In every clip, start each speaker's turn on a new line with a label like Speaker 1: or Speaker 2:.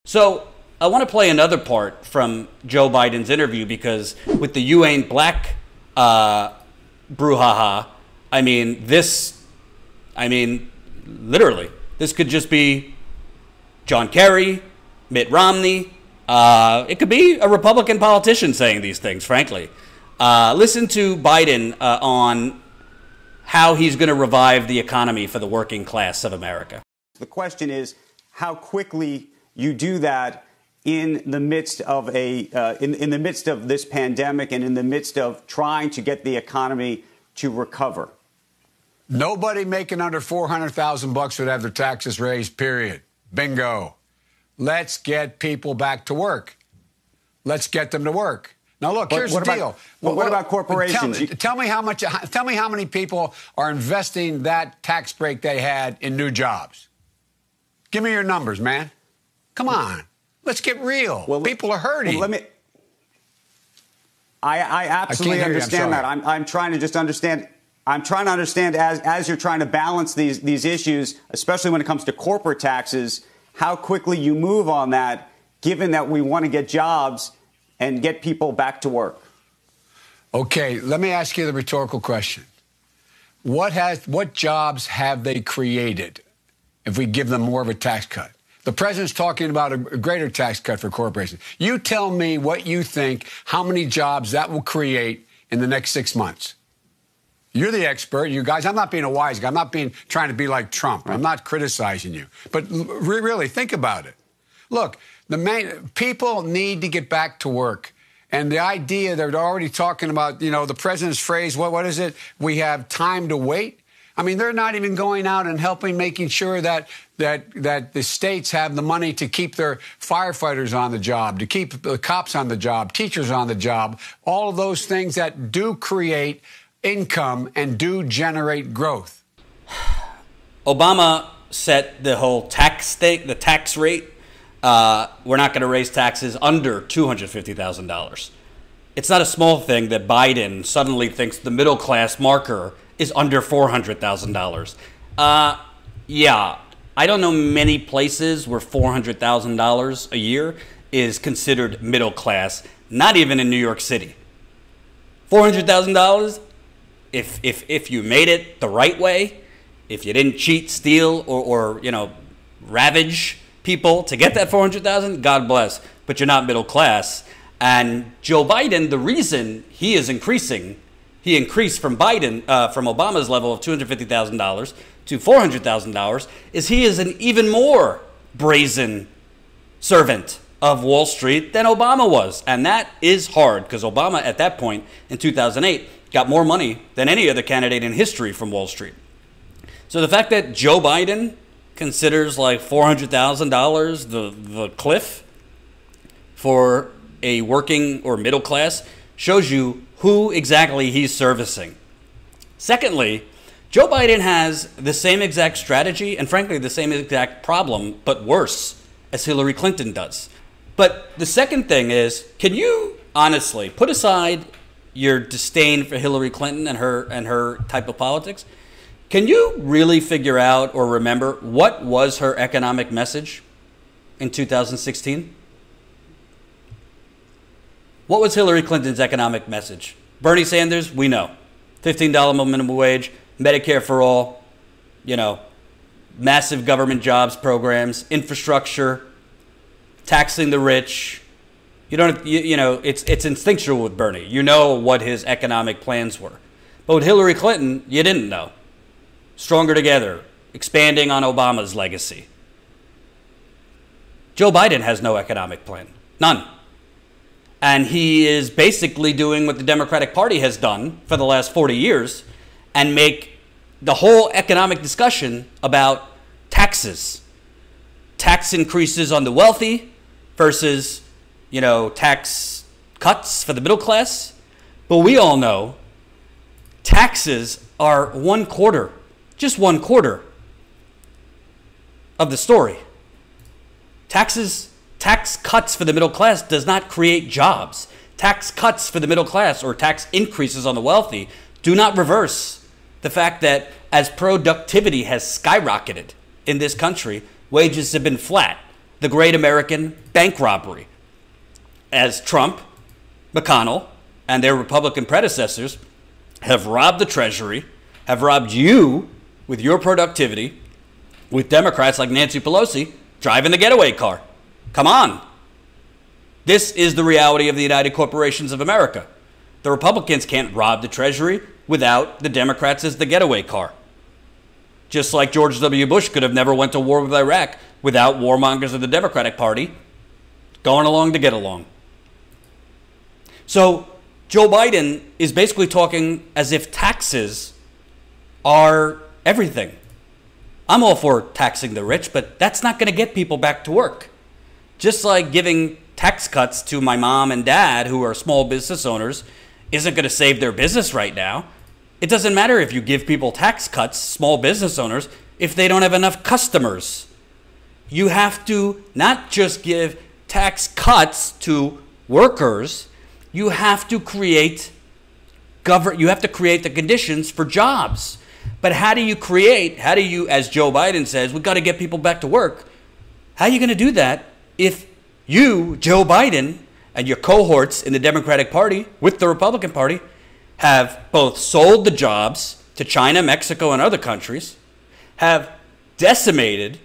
Speaker 1: So I want to play another part from Joe Biden's interview, because with the "you ain't black" brouhaha, literally, this could just be John Kerry, Mitt Romney. It could be a Republican politician saying these things, frankly. Listen to Biden on how he's going to revive the economy for the working class of America.
Speaker 2: The question is how quickly you do that in the midst of in the midst of this pandemic and in the midst of trying to get the economy to recover.
Speaker 3: Nobody making under $400,000 would have their taxes raised, period. Bingo. Let's get people back to work. Let's get them to work. Now, look, here's the deal.
Speaker 2: What about corporations?
Speaker 3: Tell me how many people are investing that tax break they had in new jobs. Give me your numbers, man. Come on. Let's get real. Well, people are hurting.
Speaker 2: Well, I absolutely understand that. I'm trying to just understand. I'm trying to understand as you're trying to balance these issues, especially when it comes to corporate taxes, how quickly you move on that, given that we want to get jobs and get people back to work.
Speaker 3: Okay, let me ask you the rhetorical question. What jobs have they created if we give them more of a tax cut? The president's talking about a greater tax cut for corporations. You tell me what you think, how many jobs that will create in the next 6 months. You're the expert, you guys. I'm not being a wise guy. I'm not trying to be like Trump. I'm not criticizing you. But really, think about it. Look, people need to get back to work. And the idea, they're already talking about, the president's phrase, what is it? We have time to wait. I mean, they're not even going out and making sure that the states have the money to keep their firefighters on the job, to keep the cops on the job, teachers on the job, all of those things that do create income and do generate growth.
Speaker 1: Obama set the whole tax thing, the tax rate. We're not going to raise taxes under $250,000. It's not a small thing that Biden suddenly thinks the middle class marker is under $400,000. Yeah, I don't know many places where $400,000 a year is considered middle class, not even in New York City. $400,000, if you made it the right way, if you didn't cheat, steal, or ravage people to get that $400,000, God bless, but you're not middle class. And Joe Biden, the reason he is increasing, he increased from Obama's level of $250,000 to $400,000, is he is an even more brazen servant of Wall Street than Obama was. And that is hard, because Obama at that point in 2008 got more money than any other candidate in history from Wall Street. So the fact that Joe Biden considers like $400,000 the cliff for a working or middle class shows you who exactly he's servicing. Secondly, Joe Biden has the same exact strategy and frankly the same exact problem, but worse, as Hillary Clinton does. But the second thing is, can you honestly put aside your disdain for Hillary Clinton and her type of politics? Can you really figure out or remember what was her economic message in 2016? What was Hillary Clinton's economic message? Bernie Sanders, we know. $15 minimum wage, Medicare for all, massive government jobs programs, infrastructure, taxing the rich. It's instinctual with Bernie. You know what his economic plans were. But with Hillary Clinton, you didn't know. Stronger together, expanding on Obama's legacy. Joe Biden has no economic plan. None. And he is basically doing what the Democratic Party has done for the last 40 years and make the whole economic discussion about taxes. Tax increases on the wealthy versus, tax cuts for the middle class. But we all know taxes are 1/4, just 1/4 of the story. Tax cuts for the middle class does not create jobs. Tax cuts for the middle class or tax increases on the wealthy do not reverse the fact that as productivity has skyrocketed in this country, wages have been flat. the great American bank robbery. As Trump, McConnell, and their Republican predecessors have robbed the Treasury, have robbed you with your productivity, with Democrats like Nancy Pelosi driving the getaway car. Come on. This is the reality of the United Corporations of America. The Republicans can't rob the Treasury without the Democrats as the getaway car. Just like George W. Bush could have never went to war with Iraq without warmongers of the Democratic Party going along to get along. So Joe Biden is basically talking as if taxes are everything. I'm all for taxing the rich, but that's not going to get people back to work. Just like giving tax cuts to my mom and dad, who are small business owners, isn't going to save their business right now. It doesn't matter if you give people tax cuts, small business owners, if they don't have enough customers. You have to not just give tax cuts to workers, you have to create the conditions for jobs. But how do you, as Joe Biden says, we've got to get people back to work. How are you going to do that if you, Joe Biden, and your cohorts in the Democratic Party with the Republican Party have both sold the jobs to China, Mexico, and other countries, have decimated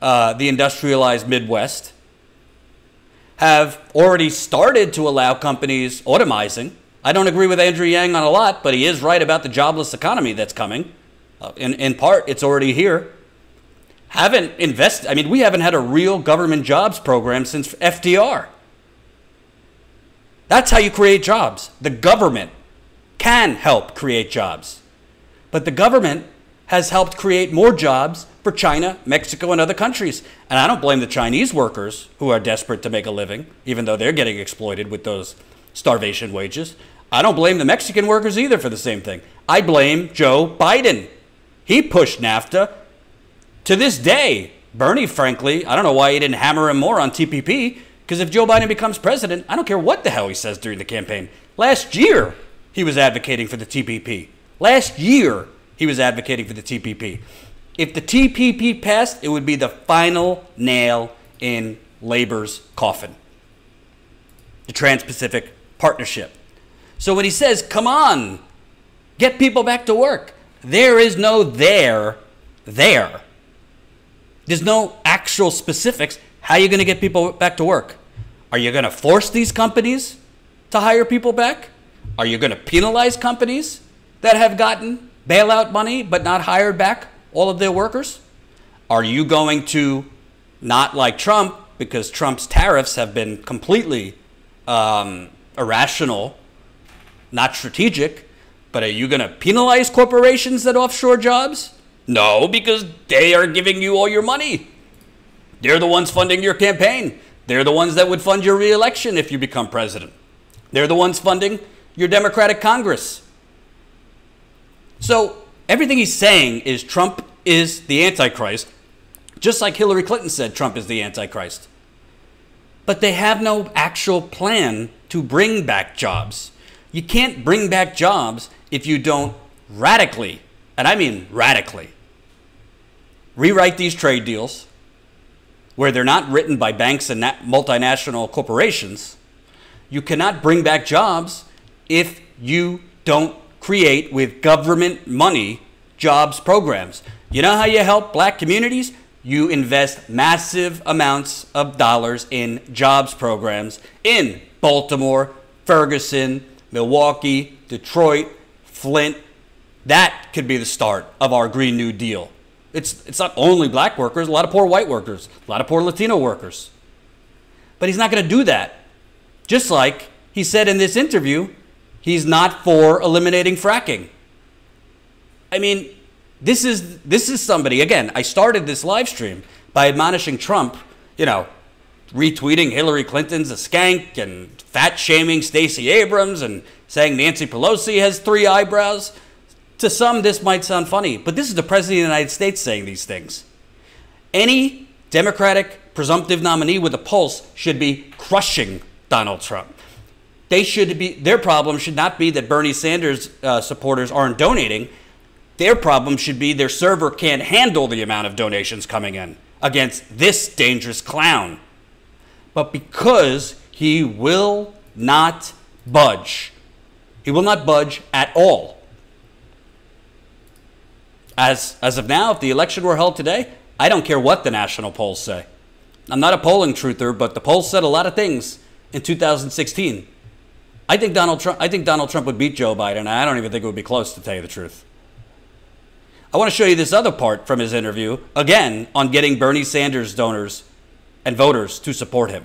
Speaker 1: the industrialized Midwest, have already started to allow companies automizing. I don't agree with Andrew Yang on a lot, but he is right about the jobless economy that's coming. In part, it's already here. Haven't invested. I mean, we haven't had a real government jobs program since FDR. That's how you create jobs. The government can help create jobs. But the government has helped create more jobs for China, Mexico, and other countries. And I don't blame the Chinese workers who are desperate to make a living, even though they're getting exploited with those starvation wages. I don't blame the Mexican workers either for the same thing. I blame Joe Biden. He pushed NAFTA. To this day, Bernie, frankly, I don't know why he didn't hammer him more on TPP, because if Joe Biden becomes president, I don't care what the hell he says during the campaign. Last year, he was advocating for the TPP. Last year, he was advocating for the TPP. If the TPP passed, it would be the final nail in labor's coffin. The Trans-Pacific Partnership. So when he says, come on, get people back to work, there is no there. There's no actual specifics. How are you going to get people back to work? Are you going to force these companies to hire people back? Are you going to penalize companies that have gotten bailout money but not hired back all of their workers? Are you going to, not like Trump, because Trump's tariffs have been completely irrational, not strategic, but are you going to penalize corporations that offshore jobs? No, because they are giving you all your money. They're the ones funding your campaign. They're the ones that would fund your reelection if you become president. They're the ones funding your Democratic Congress. So everything he's saying is Trump is the Antichrist, just like Hillary Clinton said Trump is the Antichrist. But they have no actual plan to bring back jobs. You can't bring back jobs if you don't radically, and I mean radically, rewrite these trade deals where they're not written by banks and multinational corporations. You cannot bring back jobs if you don't create with government money jobs programs. You know how you help black communities? You invest massive amounts of dollars in jobs programs in Baltimore, Ferguson, Milwaukee, Detroit, Flint. That could be the start of our Green New Deal. It's not only black workers, a lot of poor white workers, a lot of poor Latino workers. But he's not going to do that. Just like he said in this interview, he's not for eliminating fracking. I mean, this is somebody, again, I started this live stream by admonishing Trump, retweeting Hillary Clinton's a skank and fat shaming Stacey Abrams and saying Nancy Pelosi has 3 eyebrows. To some, this might sound funny, but this is the President of the United States saying these things. Any Democratic presumptive nominee with a pulse should be crushing Donald Trump. Their problem should not be that Bernie Sanders supporters aren't donating. Their problem should be their server can't handle the amount of donations coming in. against this dangerous clown. But because he will not budge. He will not budge at all. As of now, if the election were held today, I don't care what the national polls say. I'm not a polling truther, but the polls said a lot of things in 2016. I think Donald Trump would beat Joe Biden, and I don't even think it would be close, to tell you the truth. I want to show you this other part from his interview, again, on getting Bernie Sanders donors and voters to support him.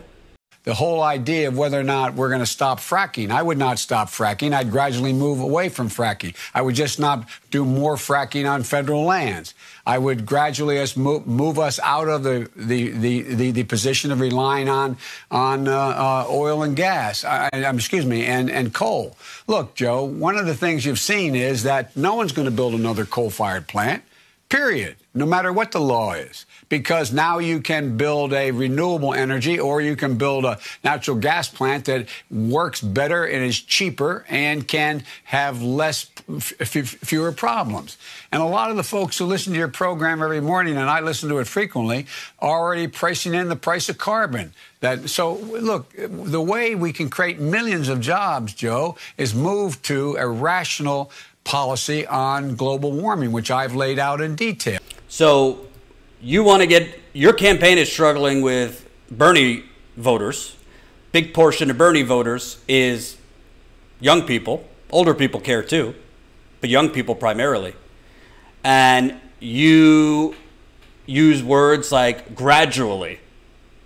Speaker 3: The whole idea of whether or not we're going to stop fracking. I would not stop fracking. I'd gradually move away from fracking. I would just not do more fracking on federal lands. I would gradually move us out of the position of relying on oil and gas. And coal. Look, Joe, one of the things you've seen is that no one's going to build another coal-fired plant. Period. No matter what the law is. Because now you can build a renewable energy, or you can build a natural gas plant that works better and is cheaper and can have fewer problems. And a lot of the folks who listen to your program every morning, and I listen to it frequently, are already pricing in the price of carbon. So, look, the way we can create millions of jobs, Joe, is move to a rational policy on global warming, which I've laid out in detail.
Speaker 1: So you want to get, your campaign is struggling with Bernie voters. Big portion of Bernie voters is young people. Older people care too, but young people primarily. And you use words like gradually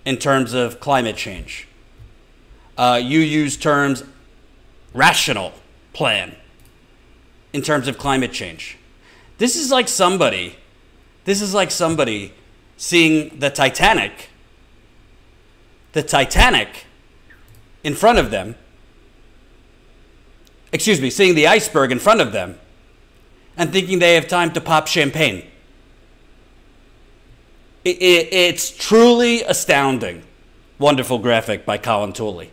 Speaker 1: in terms of climate change. You use terms rational plan in terms of climate change. This is like somebody seeing the Titanic in front of them, seeing the iceberg in front of them and thinking they have time to pop champagne. It's truly astounding. Wonderful graphic by Colin Tooley.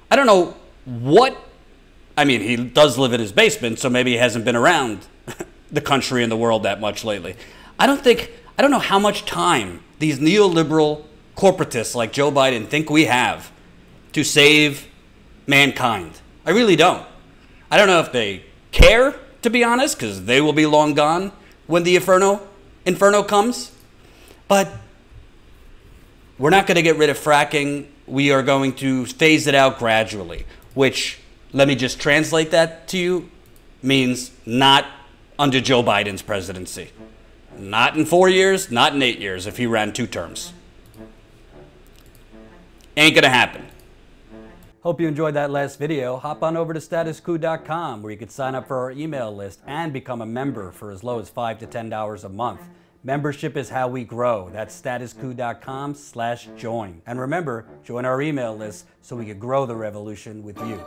Speaker 1: I don't know what, I mean, he does live in his basement, so maybe he hasn't been around the country and the world that much lately. I don't know how much time these neoliberal corporatists like Joe Biden think we have to save mankind. I really don't. I don't know if they care, to be honest, because they will be long gone when the inferno comes. But we're not going to get rid of fracking. We are going to phase it out gradually, which, let me just translate that to you, means not under Joe Biden's presidency. Not in 4 years, not in 8 years if he ran 2 terms. Ain't gonna happen. Hope you enjoyed that last video. Hop on over to statuscoup.com where you can sign up for our email list and become a member for as low as $5 to $10 a month. Membership is how we grow. That's statuscoup.com/join. And remember, join our email list so we can grow the revolution with you.